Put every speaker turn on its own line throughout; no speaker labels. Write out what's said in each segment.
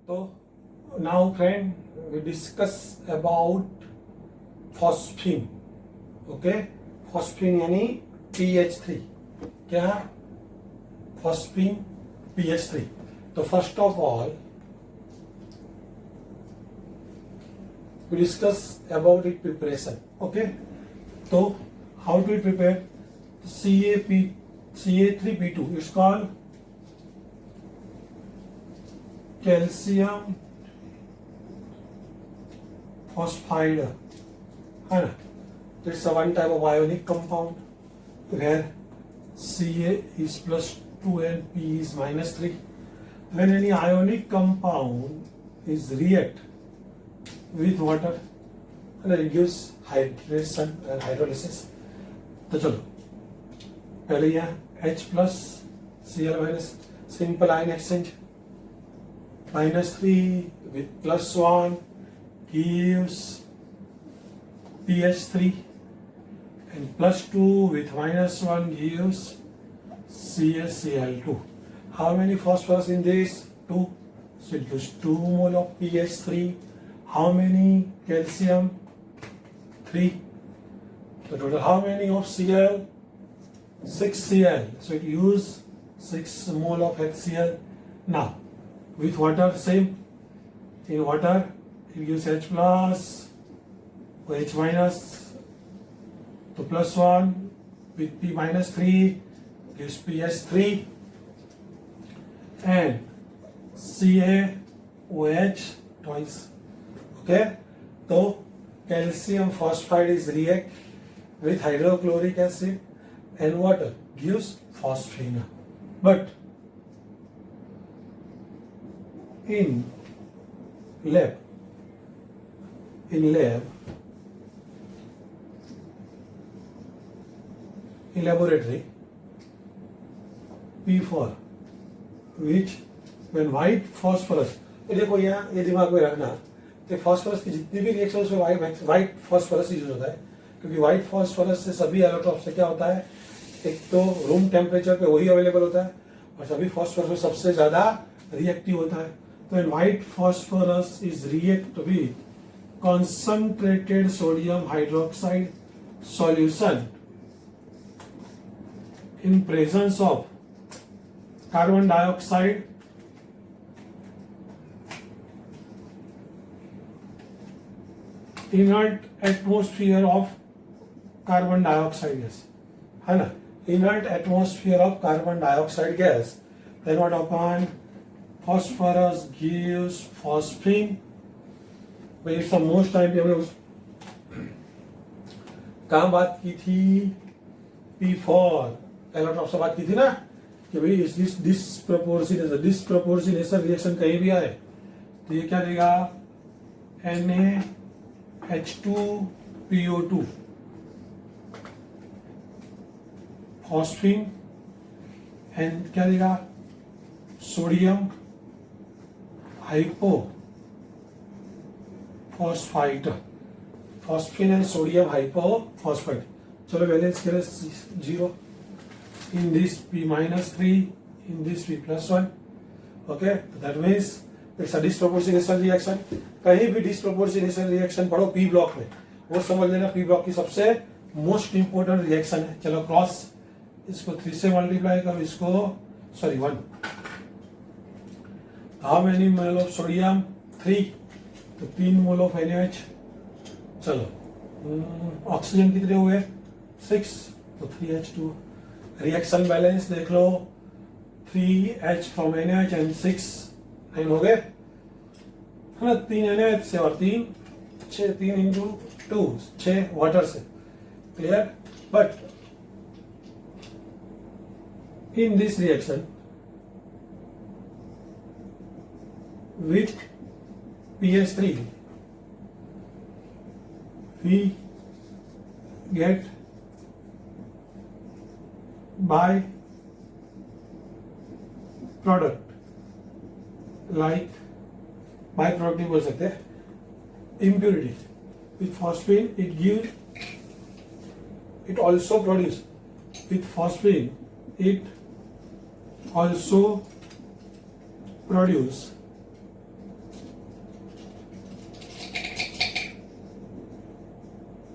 So now friend, we discuss about phosphine. Okay, phosphine यानी PH3. क्या? Phosphine PH3. So first of all, we discuss about its preparation. Okay, so how do we prepare Ca3P2? It's called calcium phosphide. It's a one type of ionic compound where Ca is +2 and P is -3. When any ionic compound is react with water and it gives hydration and hydrolysis. तो चलो पहले यहाँ H plus Cl minus simple ion exchange. -3 with +1 gives PH3 and +2 with -1 gives CaCl2. How many phosphorus in this? 2. So it gives 2 mole of PH3. How many calcium? 3. So total how many of Cl? 6 Cl. So it use 6 mole of HCl. Now with water same. In water it gives H plus or H minus. So +1 with P -3 gives PH3 and CaOH twice. Okay, so calcium phosphide is react with hydrochloric acid and water gives phosphine. But in lab, in laboratory, P4, which when white phosphorus, ये देखो यहाँ ये दिमाग में रखना कि phosphorus की जितनी भी रिएक्शन उसमें वाइट फॉस्फोरस यूज होता है, क्योंकि वाइट फॉस्फोरस से सभी एलोट्रॉप से क्या होता है, एक तो रूम टेम्परेचर पे वही अवेलेबल होता है और सभी फॉस्फोरस में सबसे ज्यादा रिएक्टिव होता है. तो when white phosphorus is react with concentrated sodium hydroxide solution in presence of carbon dioxide inert atmosphere of carbon dioxide gas, है ना, inert atmosphere of carbon dioxide gas, then what happen? Phosphorus gives phosphine. भाई it's most time पे हमने उस कहाँ बात की थी, P4 एलोट्रॉप से बात की थी ना कि भाई इस डिस्प्रपोर्शनेशन रिएक्शन कहीं भी आए तो ये क्या देगा, NaH2PO2 फॉस्फीन एंड क्या देगा, sodium hypo phosphide, phosphine and sodium hypophosphide. चलो बैलेंस करें 0. In this P -3, in this P +1. Okay, that means it's a disproportionation reaction. कहीं भी डिस्प्रोपोर्शनेशन रिएक्शन पढ़ो P ब्लॉक में, वो समझ लेना P ब्लॉक की सबसे मोस्ट इंपोर्टेंट रिएक्शन है. चलो क्रॉस, इसको 3 से मल्टीप्लाई करो, इसको 1. How many mole of sodium? 3. तो 3 मोल ऑफ NaOH. चलो ऑक्सीजन कितने हुए? 6. तो 3H2. रिएक्शन बैलेंस देख लो, 3H फ्रॉम NaOH एंड 6 9 हो गए, है ना. 3 NaOH से और 3 6, 3 इंटू 2 6 वाटर से. Clear. But in this reaction with PH3 we get by product, like by product नहीं बोल सकते, impurity. With phosphine it gives, it also produce, with phosphine it also produce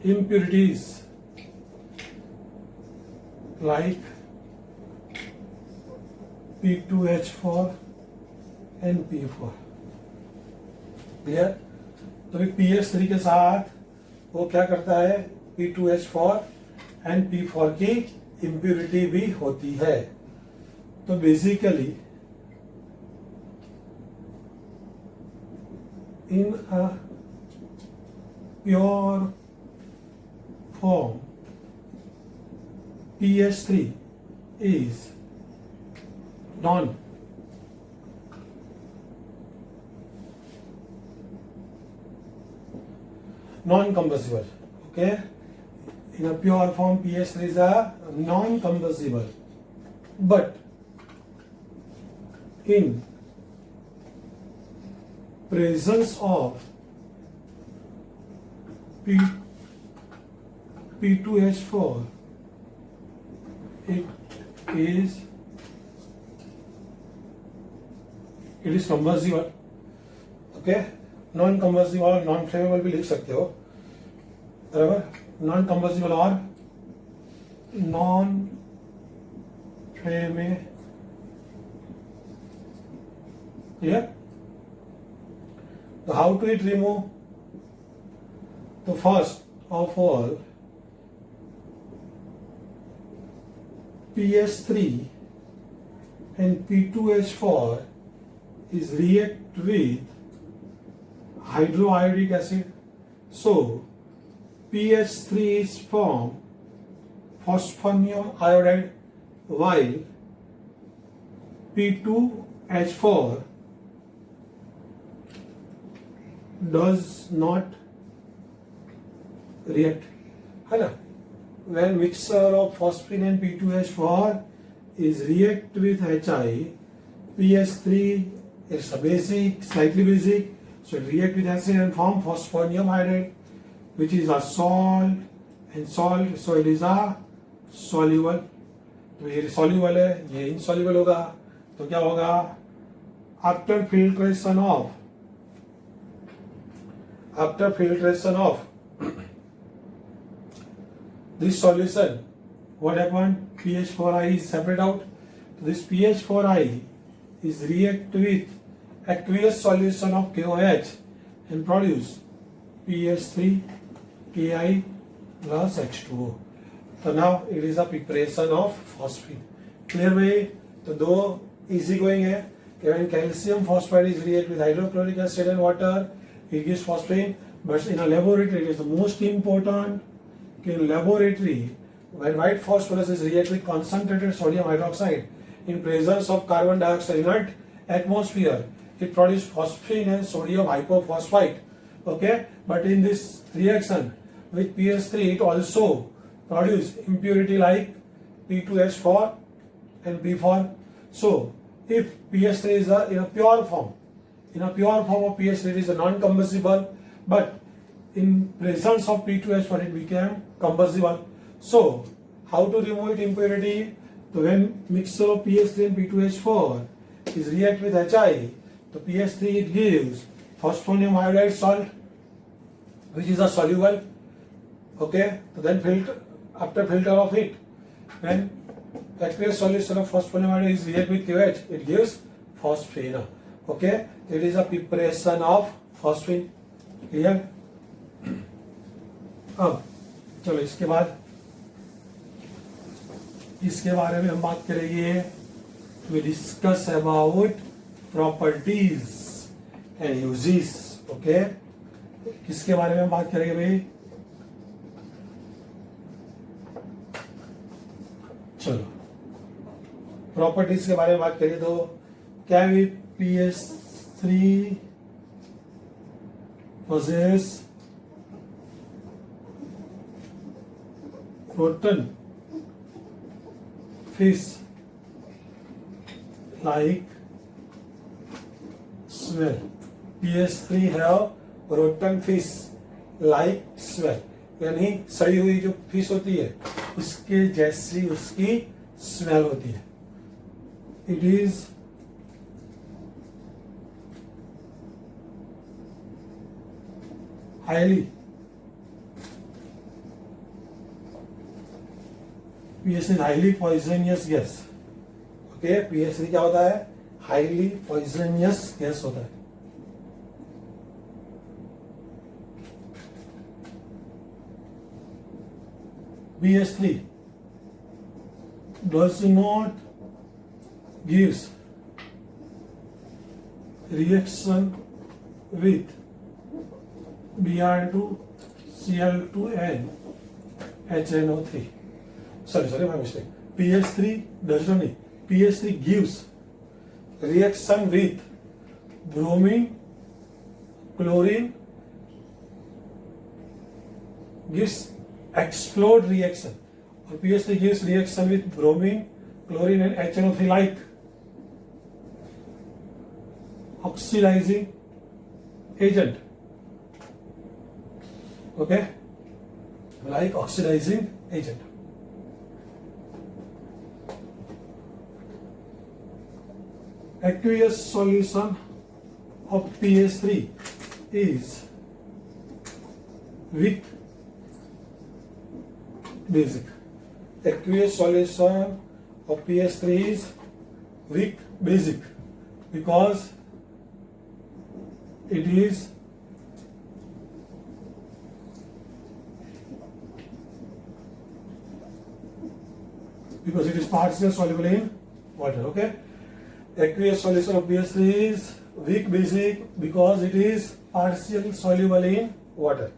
impurities like P2H4 and P4. Clear? तो PH3 के साथ वो क्या करता है, P2H4 एंड P4 की इम्प्योरिटी भी होती है. तो basically in a pure form, PH3 is non-combustible. Okay, in a pure form, PH3 is a non-combustible, but in presence of P2H4, it is combustible. Okay, non combustible और non flammable भी लिख सकते हो, बराबर. नॉन कम्बस्टिबल और non flammable. Clear? तो how to it remove? तो first of all PH3 and P2H4 is react with hydroiodic acid. So PH3 is formed phosphonium iodide, while P2H4 does not react. है ना? When mixture of phosphine and P2H4 is react with HI, PH3 is a basic, slightly basic, so it react with acid and form phosphonium iodide, which is a salt, and salt, so it is a soluble. तो ये soluble है, ये insoluble होगा, तो क्या होगा? After filtration of this solution, what happened? PH4i is separate out. So this PH4i is react with aqueous solution of KOH and produce PH3Ki plus H2O. So now it is a preparation of phosphine. Clear way? तो दो easy going है. When calcium phosphide is react with hydrochloric acid and water, it gives phosphine. But in a laboratory, it is the most important. In laboratory, when white phosphorus is react with concentrated sodium hydroxide in presence of carbon dioxide inert atmosphere, it produces phosphine and sodium hypophosphite. Okay, but in this reaction with PH3, it also produces impurity like P2H4 and P4. So if PH3 is in a pure form of PH3, it is a non-combustible, but in presence of P2H4 it became combustible. So how to remove it impurity? So when mixture of PH3 and P2H4 is react with HI, the PH3 it gives phosphonium iodide salt, which is a soluble. Okay, so then after filter of it, when aqueous solution of phosphonium iodide is react with KOH, it gives phosphine. Okay, it is a preparation of phosphine. Clear? अब चलो इसके बारे में हम बात करेंगे. We discuss about properties and uses. Okay, किसके बारे में हम बात करेंगे भाई? चलो प्रॉपर्टीज के बारे में बात करें तो क्या है? PH3 possess proton fish like swell. PH3 have proton fish like swell, यानी सड़ी हुई जो फिश होती है उसके जैसी उसकी स्मेल होती है. It is highly PH3 highly poisonous gas. Okay, PH3 क्या होता है? हाईली पॉइजनियस गैस होता है. PH3 does not gives reaction with Br2 Cl2 and HNO3. Sorry, my mistake. PH3 does not need. PH3 gives reaction with bromine, chlorine, gives explode reaction. Or PH3 gives reaction with bromine, chlorine and HNO3 like oxidizing agent. Okay, like oxidizing agent. Aqueous solution of PH3 is weak basic. Aqueous solution of PH3 is weak basic because it is partially soluble in water. Okay, aqueous solution of PH3 is weak basic because it is partially soluble in water.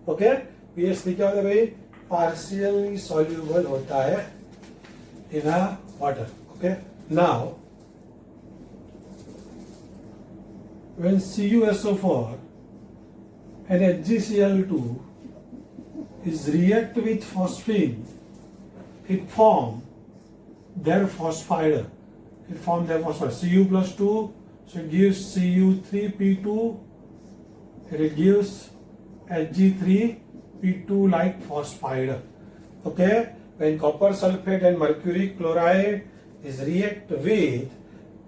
Okay, PH3 क्या होता है भाई? Partially soluble होता है in a water. Okay, now when CuSO4 and HgCl2 is react with phosphine, it form their phosphide. Cu plus 2, so it gives Cu3P2 and it gives Hg3P2 like phosphide. Okay, when copper sulfate and mercury chloride is react with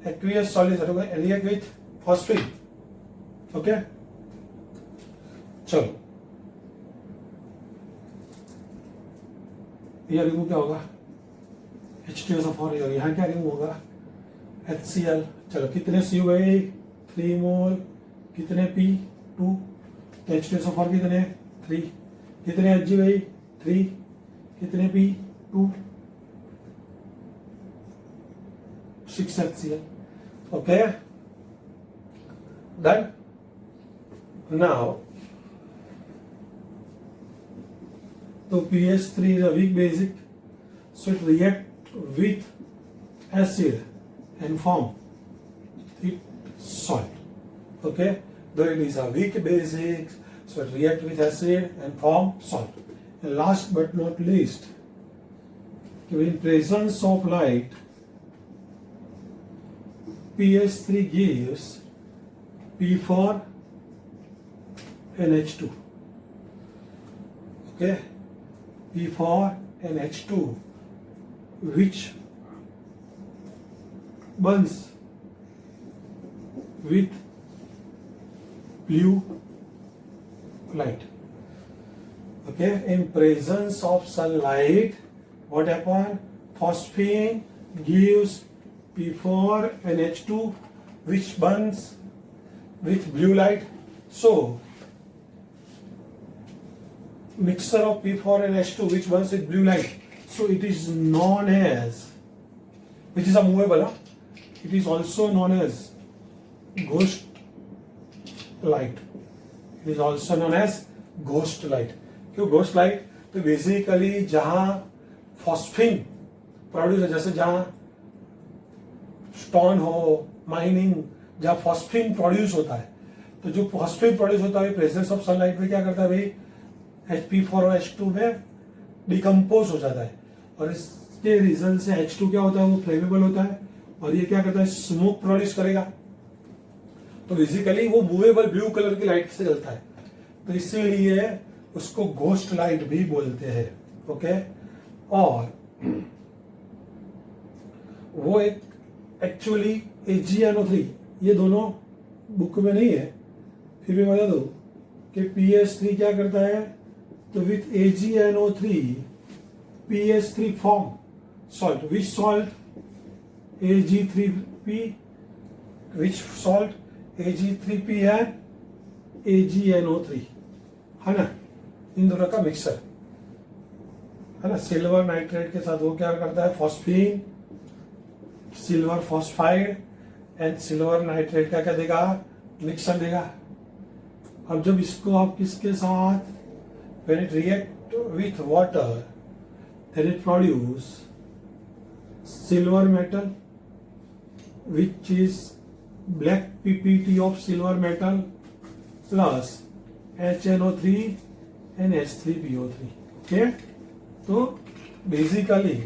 aqueous solution, react with phosphine. Okay, चलो ये remove क्या होगा? H2SO4. यहाँ क्या remove होगा? HCl. चलो कितने Cu गए? 3 मोल. कितने P? 2. तो H2SO4 कितने? 3. कितने Hg गई? 3. कितने P? 2. 6 HCl. Okay, done. Now so PH3 is a weak basic, so it react with acid and form it salt. Okay, though it is a weak basic, so it react with acid and form salt. And last but not least, in presence of light, PH3 gives P4 and H2. Okay, P4 and H2, which burns with blue light. Okay, in presence of sunlight, what happens? Phosphine gives P4 and H2, which burns with blue light. So mixture of P4 and H2 which burns with blue light, so it is known as, which is a movable, it is also known as ghost light. It is also known as ghost light. क्यों ghost light? तो basically जहाँ phosphine produce है, जैसे जहाँ stone हो, mining, जहाँ phosphine produce होता है, तो जो फॉस्फिन प्रोड्यूस होता है प्रेजेंस ऑफ सनलाइट में क्या करता है भाई? H4 और H2 में डिकम्पोज हो जाता है, और इसके रीजन से H2 क्या होता है? वो फ्लेमेबल होता है, और ये क्या करता है? स्मोक प्रोड्यूस करेगा. तो बेसिकली वो मूवेबल ब्लू कलर की लाइट से जलता है, तो इसीलिए उसको घोस्ट लाइट भी बोलते हैं. ओके, और वो एक एक्चुअली AgNO3, ये दोनों बुक में नहीं है, फिर भी बता दो कि PH3 क्या करता है? तो with AgNO3 PH3 form salt. Which salt? Ag3p. Which salt? Ag3p and AgNO3, है ना, इन दोनों का मिक्सर, है ना. सिल्वर नाइट्रेट के साथ वो क्या करता है? Phosphine, silver phosphide and silver nitrate का क्या देगा? मिक्सर देगा. अब जब इसको आप किसके साथ, when it react with water, then it produce silver metal, which is black PPT of silver metal plus HNO3 and H3PO3. okay, तो बेसिकली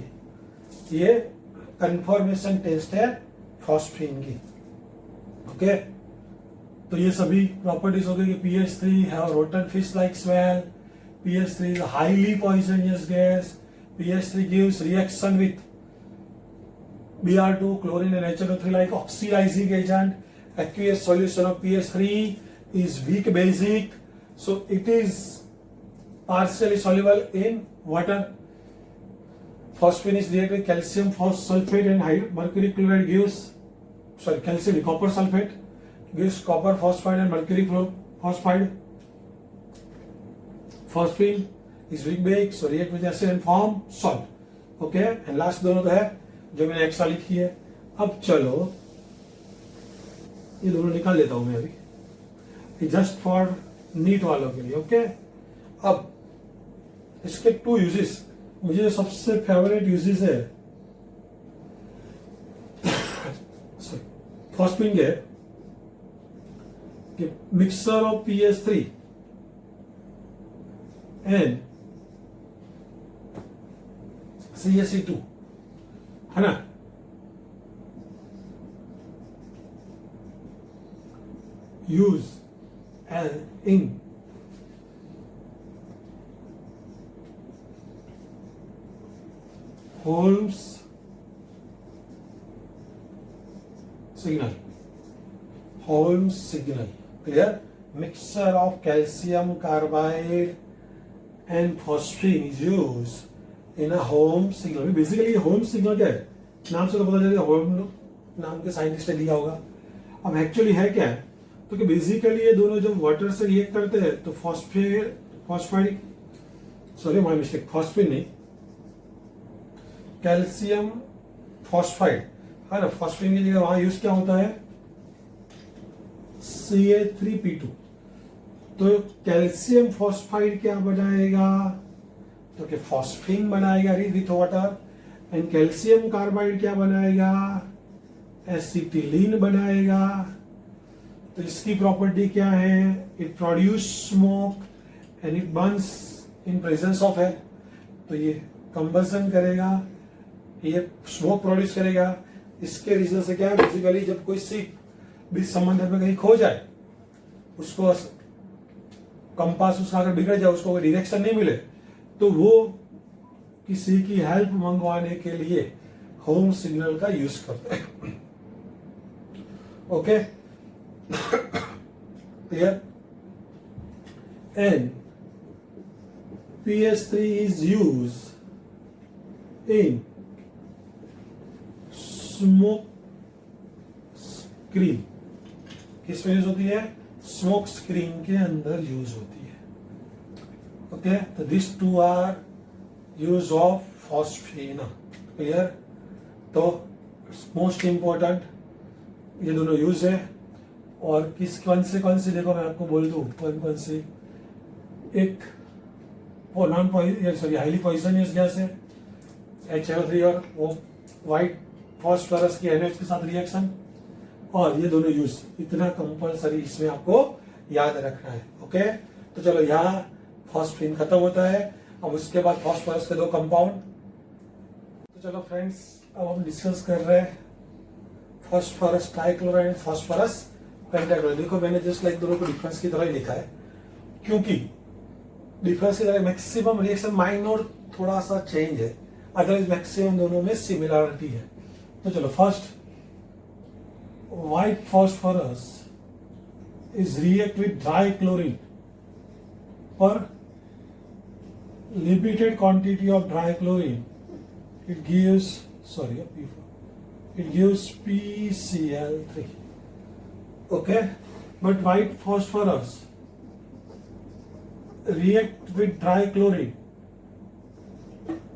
ये कंफर्मेशन टेस्ट है फॉस्फीन की. ओके, तो ये सभी प्रॉपर्टीज हो गई कि PH3 have rotten fish like smell, PH3 is a highly poisonous gas, PH3 gives reaction with Br2, chlorine and HNO3 like oxidizing agent. Aqueous solution of PH3 is weak basic, so it is partially soluble in water. Phosphine is react with calcium sulfate and mercury chloride gives, calcium copper sulfate gives copper phosphide and mercury phosphide. Phosphine is weak basic, so react with acid and form salt. Okay, and last दोनों तो है जो मैंने extra लिखी है. अब चलो ये दोनों निकाल लेता हूं मैं अभी, जस्ट फॉर नीट वालों के लिए. ओके, अब इसके 2 यूजेस, मुझे जो सबसे फेवरेट यूजेस है फॉस्फीन के, कि mixer of PH3 and CaC2, है ना, use in Holmes signal. Holmes signal. Clear? Mixture of calcium carbide and phosphine is used in a Holmes signal. Basically Holmes signal क्या है? नाम से तो पता चलेगा, होल्म नाम के साइंटिस्ट ने दिया होगा. अब एक्चुअली है क्या है? तो कि बेसिकली ये दोनों जब वाटर से रिएक्ट करते हैं तो phosphide, sorry my mistake, phosphine नहीं, कैल्शियम फॉस्फाइड, है ना. फॉस्फीन की जगह वहां यूज क्या होता है? Ca3P2. तो कैल्शियम फॉस्फाइड क्या बनाएगा? तो कि फॉस्फीन बनाएगा with water, and calcium carbide क्या बनाएगा? एसिटिलीन बनाएगा. तो इसकी प्रॉपर्टी क्या है? It produce smoke and it Burns in presence of air. तो ये कंबसन करेगा, ये स्मोक प्रोड्यूस करेगा. इसके रीजन से क्या है? बेसिकली जब कोई शिप बीच समंदर में कहीं खो जाए, उसको कंपास उसका अगर बिगड़ जाए, उसको कोई डायरेक्शन नहीं मिले, तो वो किसी की हेल्प मंगवाने के लिए होम सिग्नल का यूज करते हैं. Okay, clear? And PH3 is used in smoke screen. किस में यूज होती है? स्मोक स्क्रीन के अंदर यूज होती है. ओके, तो this 2 are use of phosphine. Clear? तो मोस्ट इंपॉर्टेंट ये दोनों यूज है. और कौन से देखो मैं आपको बोल दूं कौन सी. एक वो हाईली पॉइजनियस गैस है HNO3 और वो व्हाइट फॉस्फोरस की NH के साथ रिएक्शन, और ये दोनों यूज इतना कंपलसरी इसमें आपको याद रखना है. ओके, तो चलो यहाँ फॉस्फीन खत्म होता है. अब उसके बाद फॉस्फोरस के 2 कंपाउंड. तो चलो फ्रेंड्स, अब हम डिस्कस कर रहे हैं फॉस्फोरस ट्राइक्लोराइड, फॉस्फोरस पेंटाक्लोराइड. देखो मैंने जस्ट लाइक दोनों को डिफरेंस की तरह ही लिखा है, क्योंकि डिफरेंस की तरह मैक्सिमम रिएक्शन माइनर थोड़ा सा चेंज है, अदरवाइज मैक्सिमम दोनों में सिमिलरिटी है. तो चलो, first white phosphorus is react with dry chlorine for limited quantity of dry chlorine it gives, sorry, P4, it gives PCl3. Okay, but white phosphorus react with dry chlorine,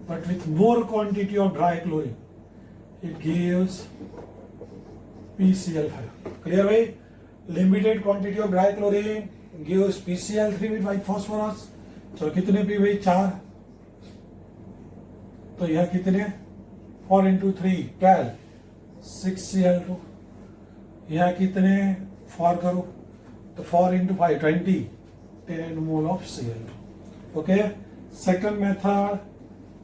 but with more quantity of dry chlorine, it gives PCl5. Clear भाई? Limited quantity of dry chlorine gives PCl3 with white phosphorus. चलो कितने P भाई? 4. तो यह कितने? 4 into 3 12, 6Cl2. यह कितने? 4 करो तो 4 into 5 20, 10 mole of Cl2. Okay. Second method,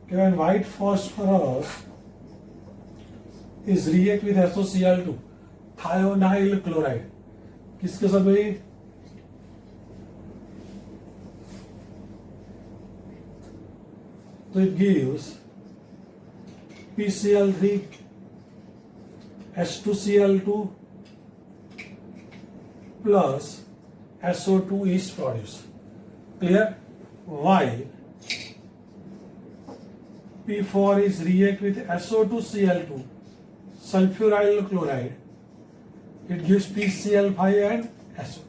when white phosphorus is react with SOCl2, thionyl chloride. किसके साथ भाई? तो it gives PCl3, H2Cl2 plus SO2 is produced. Clear? While P4 is react with SO2Cl2, sulfuryl chloride, it gives PCl5 and SO2.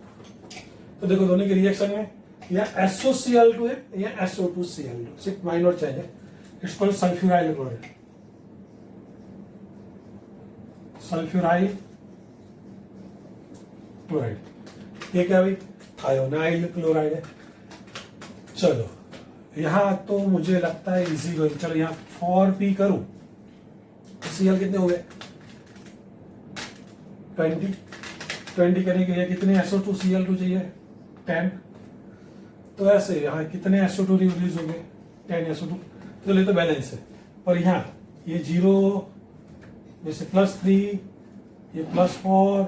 तो देखो दोनों के reaction में यह SOCl2 है, यह SO2Cl2, सिर्फ माइनर चेंज है. It's called sulphuryl chloride. Sulphuryl chloride. ये क्या भाई? थायोनाइल क्लोराइड है. चलो यहां तो मुझे लगता है इजी गोइंग. चलो यहां 4p करूं, Cl कितने हो गए? 20 करने के लिए कितने SO2Cl2 चाहिए? 10. तो ऐसे यहाँ कितने SO2 रिलीज हो गए? 10 SO2. तो ले तो बैलेंस है, पर यहाँ ये 0 में से +3, ये +4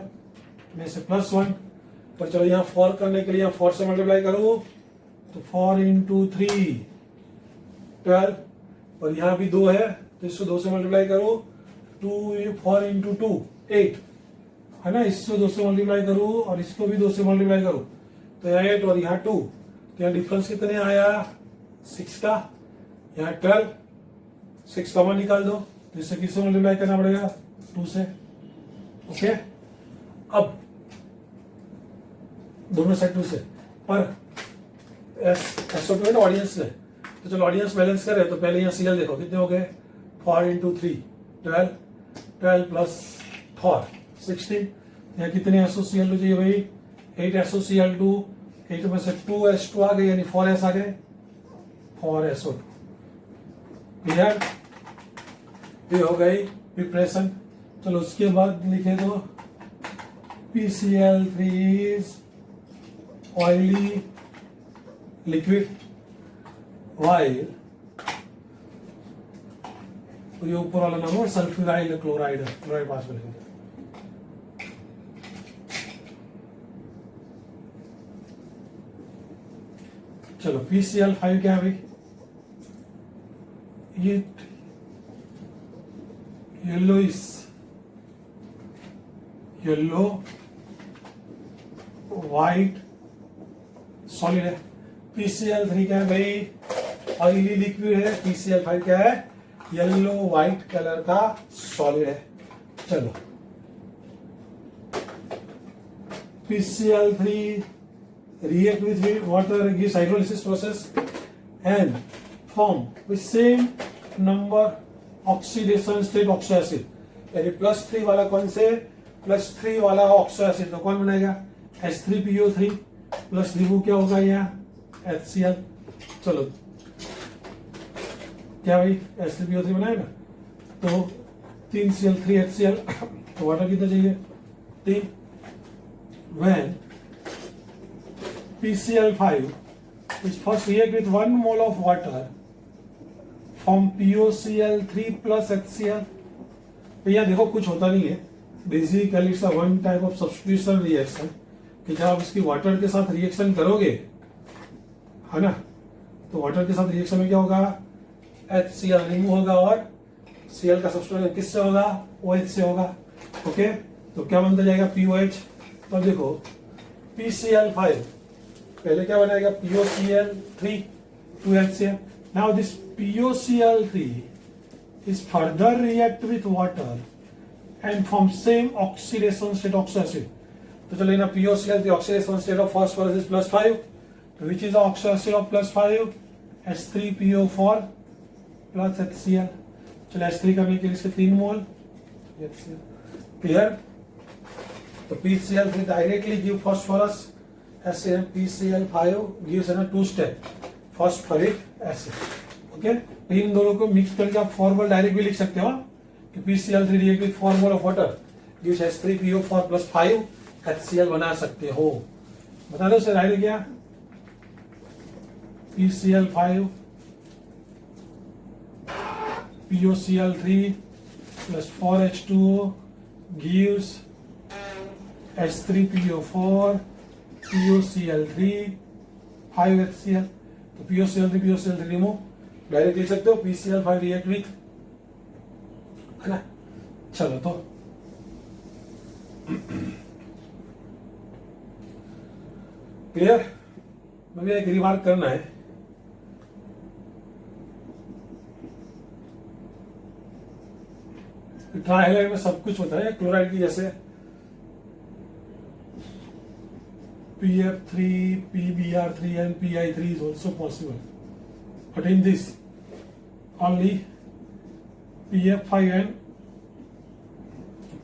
में से +1. पर चलो यहाँ 4 करने के लिए 4 से मल्टीप्लाई करो तो 4 into 3 12. और यहाँ भी 2 है तो इसको 2 से मल्टीप्लाई करो. 4 into 2 8 है ना. इसको 2 से मल्टीप्लाई करो और इसको भी 2 से मल्टीप्लाई करो तो यहाँ 8 और यहाँ 2. तो यहाँ डिफरेंस कितने आया? 6 का. यहाँ 12, 6 कॉमन निकाल दो तो इससे किससे मल्टीप्लाई करना पड़ेगा? 2 से. ओके. अब दोनों साइड 2 से, पर SO2 है ना ऑडियंस है, तो चलो ऑडियंस बैलेंस करे. तो पहले यहाँ Cl देखो कितने हो गए? 4 into 3 12, 12 plus 4 16. यहाँ कितने SOCl2 चाहिए भाई? 8 SOCl2. 8 में से 2H2 आ गए, यानी 4S आ गए. 4SO2. क्लियर? ये हो गई प्रिपरेशन. चलो उसके बाद लिखे दो PCl3 is oily liquid, while तो ये ऊपर वाला नाम है सल्फ्यूराइल क्लोराइड. क्लोराइड पास में लिखेंगे. चलो PCl5 क्या है भाई? ये येलो व्हाइट सॉलिड है. PCl3 क्या है भाई? ऑयली लिक्विड है. PCl5 क्या है? येलो व्हाइट कलर का सॉलिड है. चलो PCl3 react with water, gives hydrolysis process and form with same number oxidation state oxo acid. यानी +3 वाला कौन से? +3 वाला ऑक्सो एसिड. तो कौन बनाएगा? H3PO3 प्लस रिमूव क्या होगा? यहाँ HCl. चलो क्या भाई? H3PO3 बनाएगा तो 3Cl 3HCl. तो वाटर कितना चाहिए? 3. When PCl5 is first react with 1 mole of water from POCl3 plus HCl. तो यहाँ देखो कुछ होता नहीं है. Basically it's one type of substitution reaction कि जब आप इसकी वाटर के साथ रिएक्शन करोगे, है ना, तो वाटर के साथ रिएक्शन में क्या होगा? HCl रिमूव होगा और Cl का सब्स्टिट्यूशन किससे होगा? OH से होगा. ओके. तो क्या बनता जाएगा? POH. तो देखो PCl5 पहले क्या बनाएगा? POCl3 2HCl. Now this POCl3 is further react with water and form same oxidation state oxoacid. तो चलो ना POCl, the oxidation state of phosphorus is +5. Which is the oxoacid of +5? H3PO4 plus HCl. चलो H3 करने के लिए इसके 3 मोल clear. तो PCl3 directly give phosphorus. PCl5 gives a 2-step phosphoric acid. Okay, इन दोनों को मिक्स करके आप फॉर्मूला डायरेक्ट भी लिख सकते हो कि PCl3 react with formula of water gives H3PO4 plus 5 HCl बना सकते हो. बता दो सर डायरेक्ट क्या. PCl5 POCl3 plus 4H2O gives H3PO4 POCl3 5HCl. तो POCl3 रिमूव डायरेक्ट लिख सकते हो PCl5 रिएक्ट विथ, है ना. चलो तो क्लियर. मुझे एक रिमार्क करना है. ट्राइहाइड्राइड में सब कुछ होता है. क्लोराइड की जैसे PF3, PBr3 and PI3 is also possible. But in this, only PF5 and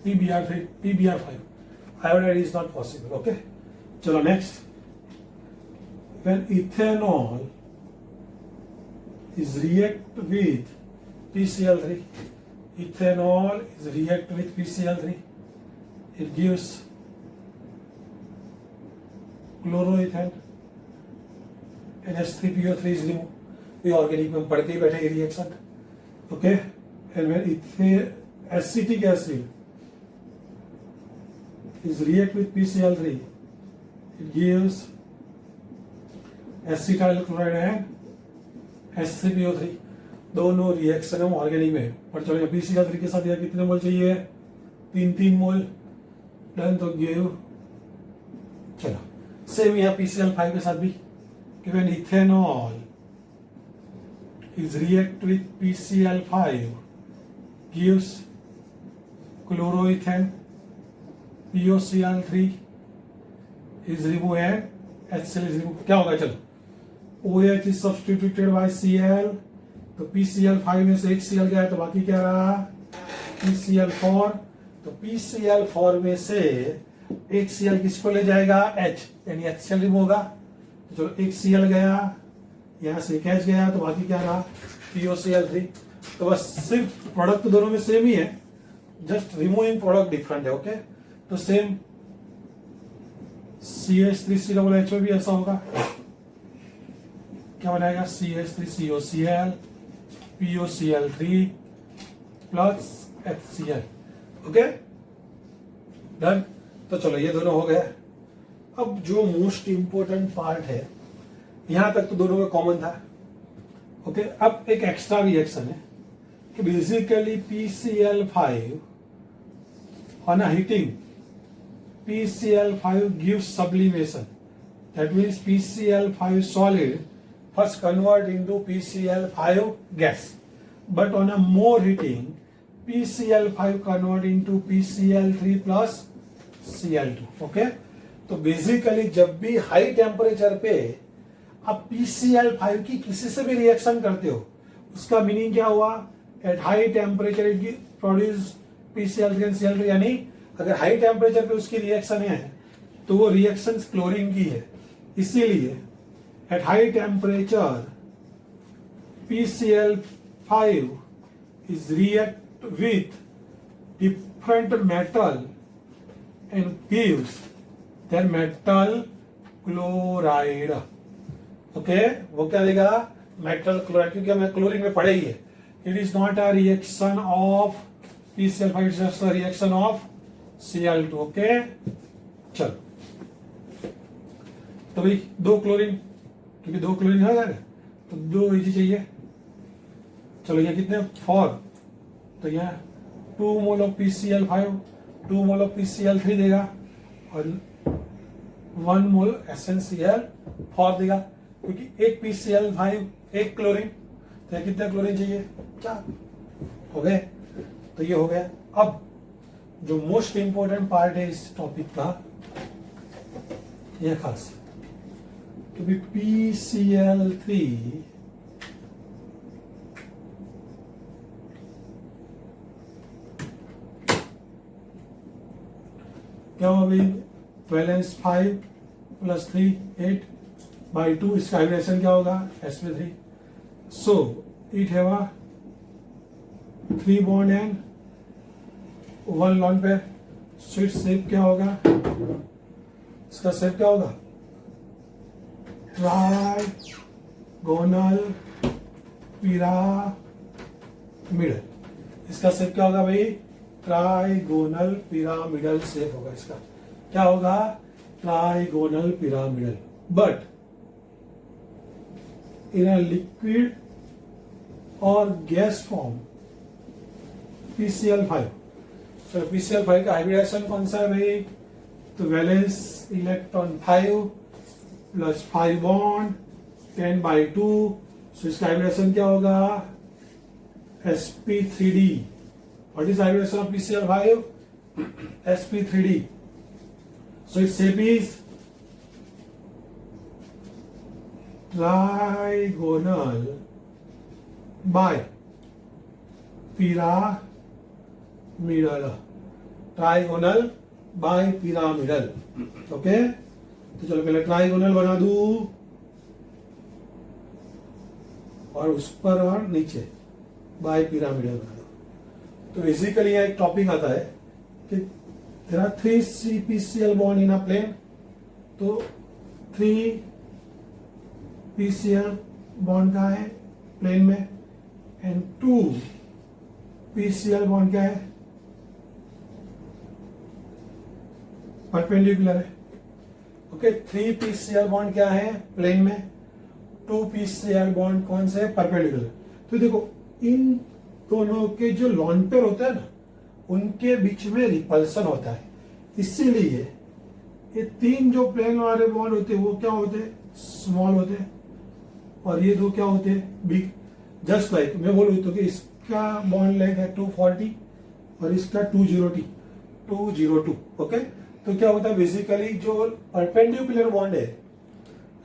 PBr5 iodide is not possible. Okay. चलो next. When ethanol is react with PCl3, ethanol is react with PCl3, it gives chloroethane and H3PO3 is removed. ये organic में पढ़ के ही बैठे reaction. Okay, and when acetic acid is react with PCl3, it gives acetyl chloride and H3PO3. दोनों reaction हम organic में. पर चलो PCl3 के साथ यह कितने मोल चाहिए? 3 मोल. डन. तो गिव, चलो सेम यह PCl5 के साथ भी. When ethanol is react with PCl5 gives chloroethane, POCl3 is removed and HCl is removed. क्या होगा? चलो OH is substituted by Cl. तो PCl5 में से एक Cl गया तो बाकी क्या रहा? PCl4. तो PCl4 में से एक Cl किसको ले जाएगा? H, यानी HCl रिमूव होगा. तो चलो एक Cl गया, यहाँ से एक H गया तो बाकी क्या रहा? POCl3. तो बस सिर्फ प्रोडक्ट तो दोनों में सेम ही है, जस्ट रिमूविंग प्रोडक्ट डिफरेंट है. ओके, तो सेम CH3COOH में भी ऐसा होगा. क्या बनाएगा? CH3COCl POCl3 plus HCl. Okay, done. तो चलो ये दोनों हो गए. अब जो मोस्ट इंपोर्टेंट पार्ट है, यहां तक तो दोनों में कॉमन था. ओके, अब एक एक्स्ट्रा रिएक्शन है कि basically PCl5 on a heating, PCl5 gives sublimation. That means PCl5 solid first convert into PCl5 gas, but on a more heating, PCl5 convert into PCl3 plus Cl2. Okay, तो basically जब भी high temperature पे आप PCl5 की किसी से भी reaction करते हो, उसका मीनिंग क्या हुआ? At high temperature it produce PCl3 and Cl2. यानी अगर हाई टेम्परेचर पे उसकी रिएक्शन है तो वो रिएक्शन क्लोरीन की है. इसीलिए at high temperature PCl5 is react with different metal and gives their metal chloride. Okay, वो क्या देगा? Metal chloride. क्योंकि हमें क्लोरीन में पढ़े ही है. It is not a reaction of PCl5, it's just a reaction of Cl2. Okay, चलो तो भाई दो क्लोरीन, क्योंकि दो क्लोरीन है यार, तो दो इजी चाहिए. चलो ये कितने? 4. तो यहाँ 2 mole of PCl5 2 mole of PCl3 देगा और 1 मोल SnCl4 देगा. क्योंकि एक PCl5 एक क्लोरीन, तो कितना क्लोरीन चाहिए? 4. हो गए? तो ये हो गया। अब जो मोस्ट इंपॉर्टेंट पार्ट है इस टॉपिक का, यह खास तो भी PCl3 क्या होगा भाई? वैलेंस 5 + 3 8 by 2, इसका हाइब्रिडेशन क्या होगा? sp3। So it have a 3 bond and 1 lone pair. So it shape क्या होगा? इसका शेप क्या होगा? Trigonal pyramidal. इसका शेप क्या होगा भाई? ट्राइगोनल पिरामिडल शेप होगा इसका। क्या होगा? Trigonal pyramidal. But in a liquid और गैस फॉर्म PCl5। तो PCl5 का हाइब्रिडेशन कौन सा है भाई? तो valence electron 5 + 5 bond 10 by 2। So इसका हाइब्रिडेशन क्या होगा? sp3d। What is hybridization of PCl5? sp3d। So its shape is trigonal bipyramidal. Trigonal bipyramidal. Okay, तो चलो पहले ट्राइगोनल बना दू और उस पर और नीचे बाय पिरामिडल बना दो। तो बेसिकली एक टॉपिक आता है कि there are 3 CPCl bond in a plane. तो 3 PCl बॉन्ड का है प्लेन में एंड 2 PCl बॉन्ड क्या है? परपेंडिकुलर है। ओके, 3 PCl बॉन्ड क्या है प्लेन में? 2 PCl बॉन्ड कौन से? परपेंडिकुलर। तो देखो इन दोनों के जो लॉन पेयर होता है ना, उनके बीच में रिपल्सन होता है। इसीलिए ये 3 जो प्लेन वाले बॉन्ड होते हैं वो क्या होते हैं? स्मॉल होते हैं। और ये 2 क्या होते हैं? बिग। जस्ट लाइक मैं बोलूँ तो कि इसका बॉन्ड लेंथ है 240 और इसका 202। ओके, तो क्या होता है बेसिकली जो परपेंडिकुलर बॉन्ड है,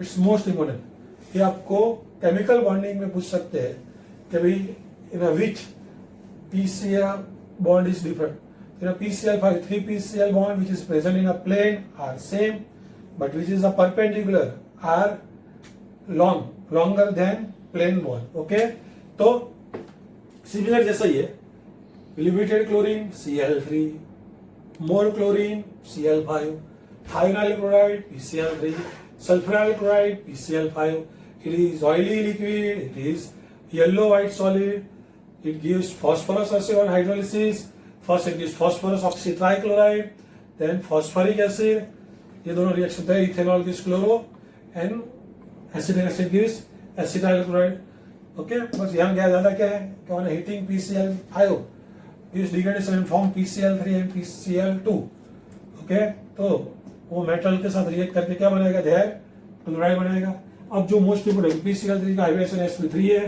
इट्स मोस्ट इंपोर्टेंट। ये आपको केमिकल बॉन्डिंग में पूछ सकते हैं कि भाई इन विच PCl bond is different. In a PCl5, 3 PCl bond which is present in a plane are same, but which is a perpendicular are longer than plane bond. Okay, तो similar जैसा ही है। Limited chlorine Cl3, more chlorine Cl5, thionyl chloride PCl3, sulphuryl chloride PCl5. It is oily liquid, it is yellow white solid. It gives phosphorus acid on hydrolysis. First it gives phosphorus oxytrichloride, then phosphoric acid. ये दोनों reaction होता है। Ethanol gives chloro and acetic acid gives acetyl chloride. Okay, बस यहाँ क्या ज्यादा क्या है? क्या होना? Heating PCl5 gives degradation and form PCl3 and PCl2. Okay, तो वो मेटल के साथ रिएक्ट करके क्या बनाएगा? देयर क्लोराइड बनाएगा। अब जो मोस्ट इंपोर्टेंट PCl3 का हाइब्रिडेशन sp3 है।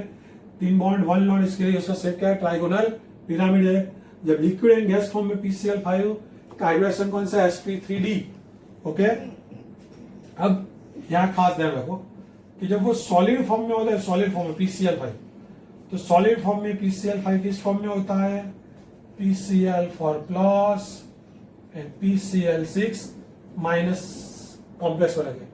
3 बॉन्ड 1 लॉन्ड, इसके लिए उसका शेप क्या है? ट्राइगोनल पिरामिड है। जब लिक्विड एंड गैस फॉर्म में PCl5 का हाइब्रिडेशन कौन सा? sp3d। ओके, अब यहाँ खास ध्यान रखो कि जब वो सॉलिड फॉर्म में होता है, सॉलिड फॉर्म में PCl5, तो सॉलिड फॉर्म में PCl5 किस फॉर्म में होता है? PCl4+ एंड PCl6- कॉम्प्लेक्स बना के,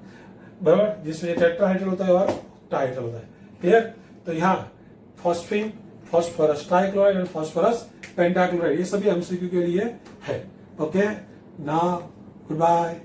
बराबर, जिसमें टेट्राहाइड्रल होता है और ट्राइहाइड्रल होता है। क्लियर? तो यहाँ phosphine, phosphorus trichloride and phosphorus pentachloride, ये सभी MCQ के लिए है। Okay, now good bye.